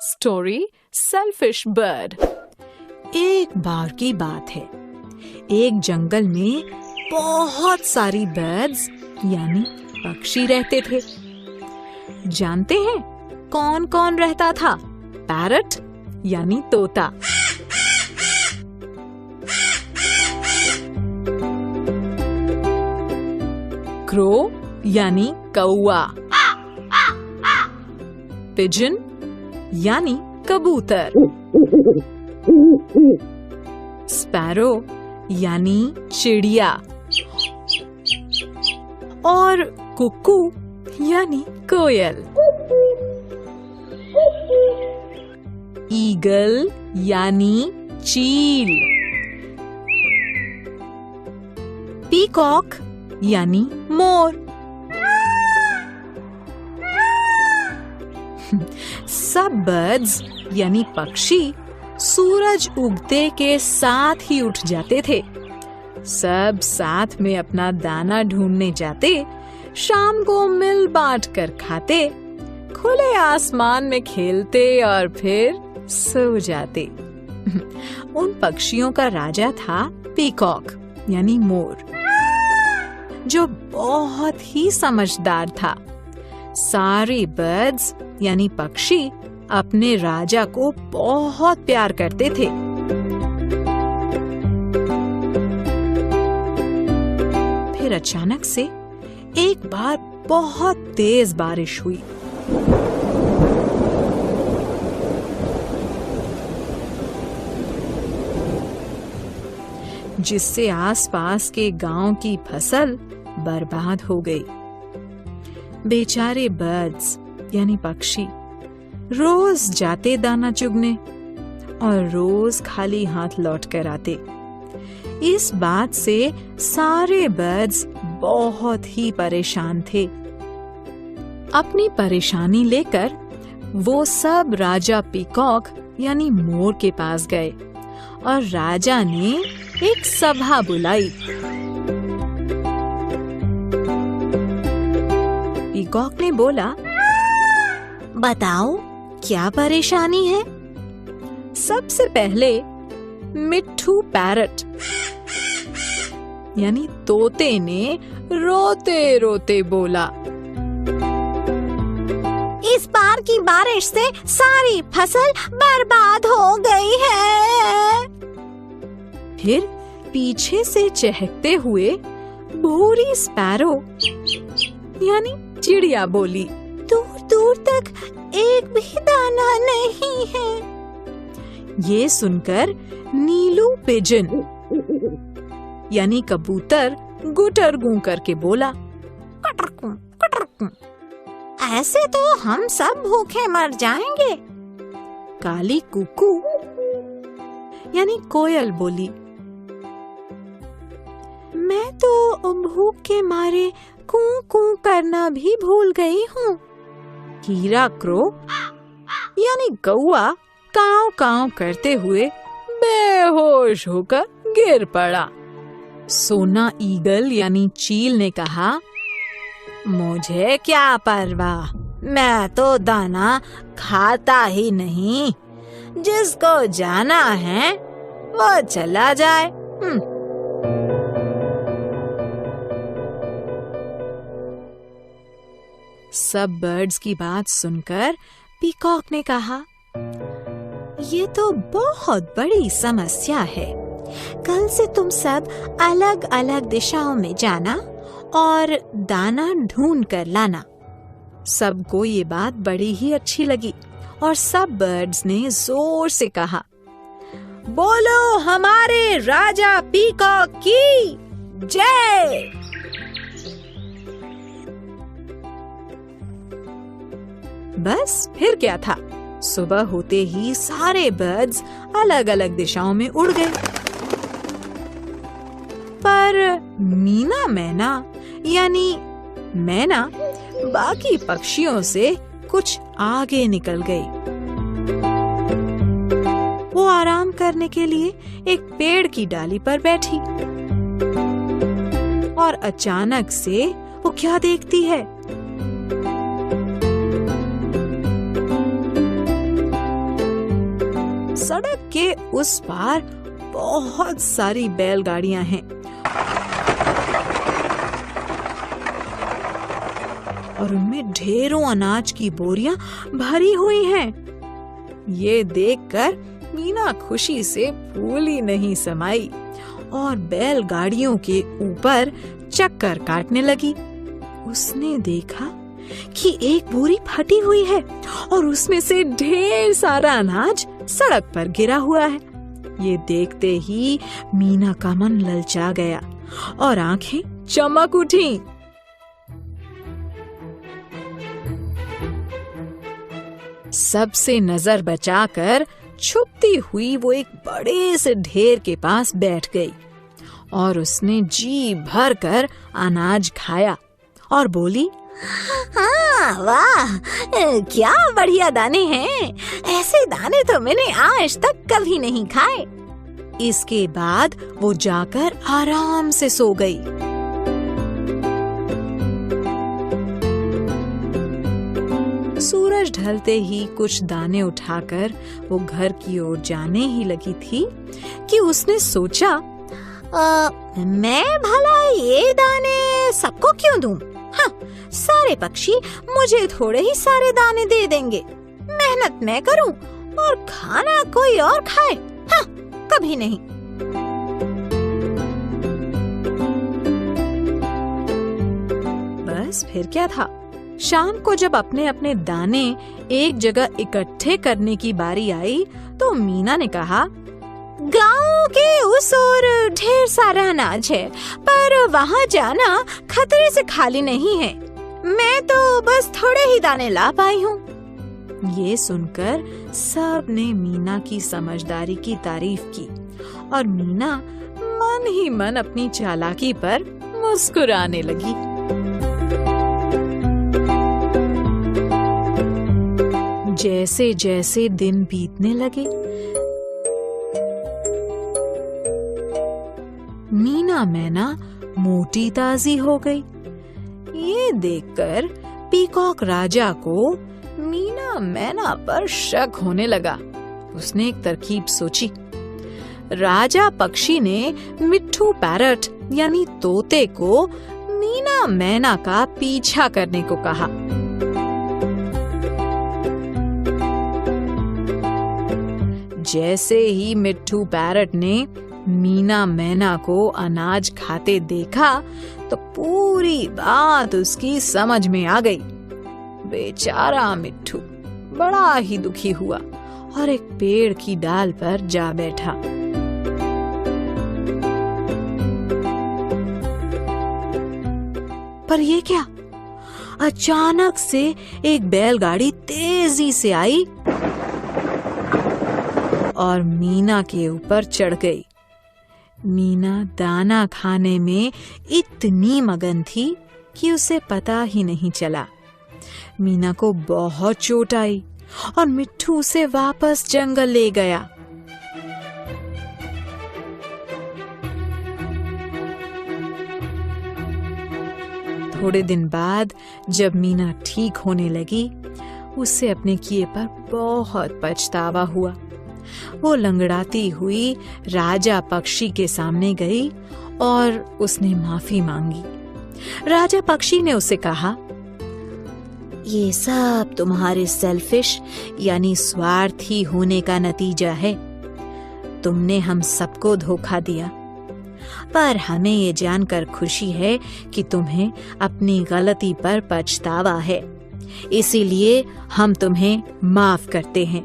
Story selfish bird. एक बार की बात है, एक जंगल में बहुत सारी बर्ड्स यानी पक्षी रहते थे। जानते हैं कौन कौन रहता था? पैरट यानी तोता, क्रो यानी कौआ, पिजन यानी कबूतर, स्पैरो यानी चिड़िया और कुक्कू यानी कोयल। ईगल यानी चील, पीकॉक यानी मोर। सब बर्ड्स यानी पक्षी सूरज उगते के साथ ही उठ जाते थे। सब साथ में अपना दाना ढूंढने जाते, शाम को मिल बांट कर खाते, खुले आसमान में खेलते और फिर सो जाते। उन पक्षियों का राजा था पीकॉक यानी मोर, जो बहुत ही समझदार था। सारे बर्ड्स यानी पक्षी अपने राजा को बहुत प्यार करते थे। फिर अचानक से एक बार बहुत तेज बारिश हुई। जिससे आसपास के गांव की फसल बर्बाद हो गई। बेचारे बर्ड्स यानी पक्षी रोज जाते दाना चुगने और रोज खाली हाथ लौट कर आते। इस बात से सारे बर्ड्स बहुत ही परेशान थे। अपनी परेशानी लेकर वो सब राजा पीकॉक यानी मोर के पास गए और राजा ने एक सभा बुलाई। पीकॉक ने बोला, बताओ क्या परेशानी है? सबसे पहले मिट्ठू पैरट यानी तोते ने रोते रोते बोला, इस बार की बारिश से सारी फसल बर्बाद हो गई है। फिर पीछे से चहकते हुए भूरी स्पैरो यानी चिड़िया बोली, दूर दूर तक एक भी दाना नहीं है। ये सुनकर नीलू पिजन यानी कबूतर गुटर गूं करके बोला, कटरकूं कटरकूं, ऐसे तो हम सब भूखे मर जाएंगे। काली कुकू यानी कोयल बोली, मैं तो भूख के मारे कूं कूं करना भी भूल गई हूँ। हीरा क्रो यानी कौआ काव काव करते हुए बेहोश होकर गिर पड़ा। सोना ईगल यानी चील ने कहा, मुझे क्या परवाह, मैं तो दाना खाता ही नहीं, जिसको जाना है वो चला जाए। सब बर्ड्स की बात सुनकर पीकॉक ने कहा, ये तो बहुत बड़ी समस्या है। कल से तुम सब अलग अलग दिशाओं में जाना और दाना ढूंढ कर लाना। सबको ये बात बड़ी ही अच्छी लगी और सब बर्ड्स ने जोर से कहा, बोलो हमारे राजा पीकॉक की जय। बस फिर क्या था, सुबह होते ही सारे बर्ड्स अलग अलग दिशाओं में उड़ गए। पर मीना मैना यानी मैना बाकी पक्षियों से कुछ आगे निकल गई। वो आराम करने के लिए एक पेड़ की डाली पर बैठी और अचानक से वो क्या देखती है? सड़क के उस पार बहुत सारी बैलगाड़ियां हैं और उनमें ढेरों अनाज की बोरियां भरी हुई हैं। ये देखकर मीना खुशी से फूली नहीं समाई और बैलगाड़ियों के ऊपर चक्कर काटने लगी। उसने देखा कि एक बोरी फटी हुई है और उसमें से ढेर सारा अनाज सड़क पर गिरा हुआ है। ये देखते ही मीना का मन ललचा गया और आंखें चमक उठी। सबसे नजर बचाकर छुपती हुई वो एक बड़े से ढेर के पास बैठ गई और उसने जी भर कर अनाज खाया और बोली, हाँ, वाह, क्या बढ़िया दाने हैं। ऐसे दाने तो मैंने आज तक कभी नहीं खाए। इसके बाद वो जाकर आराम से सो गई। सूरज ढलते ही कुछ दाने उठाकर वो घर की ओर जाने ही लगी थी कि उसने सोचा, मैं भला ये दाने सबको क्यों दूं? हाँ, सारे पक्षी मुझे थोड़े ही सारे दाने दे देंगे। मेहनत मैं करूं और खाना कोई और खाए। हाँ, कभी नहीं। बस फिर क्या था। शाम को जब अपने अपने दाने एक जगह इकट्ठे करने की बारी आई तो मीना ने कहा, गांव के उस ओर ढेर सारा अनाज है, पर वहाँ जाना खतरे से खाली नहीं है। मैं तो बस थोड़े ही दाने ला पाई हूँ। ये सुनकर सब ने मीना की समझदारी की तारीफ की और मीना मन ही मन अपनी चालाकी पर मुस्कुराने लगी। जैसे जैसे दिन बीतने लगे, मीना मैना मोटी ताजी हो गई। ये देखकर पीकॉक राजा को मीना मैना पर शक होने लगा। उसने एक तरकीब सोची। राजा पक्षी ने मिट्ठू पैरट यानी तोते को मीना मैना का पीछा करने को कहा। जैसे ही मिट्ठू पैरट ने मीना मैना को अनाज खाते देखा तो पूरी बात उसकी समझ में आ गई। बेचारा मिट्ठू बड़ा ही दुखी हुआ और एक पेड़ की डाल पर जा बैठा। पर ये क्या? अचानक से एक बैलगाड़ी तेजी से आई और मीना के ऊपर चढ़ गई। मीना दाना खाने में इतनी मगन थी कि उसे पता ही नहीं चला। मीना को बहुत चोट आई और मिट्ठू उसे वापस जंगल ले गया। थोड़े दिन बाद जब मीना ठीक होने लगी, उसे अपने किए पर बहुत पछतावा हुआ। वो लंगड़ाती हुई राजा पक्षी के सामने गई और उसने माफी मांगी। राजा पक्षी ने उसे कहा, ये सब तुम्हारे सेल्फिश यानी स्वार्थी होने का नतीजा है। तुमने हम सबको धोखा दिया, पर हमें ये जानकर खुशी है कि तुम्हें अपनी गलती पर पछतावा है। इसीलिए हम तुम्हें माफ करते हैं।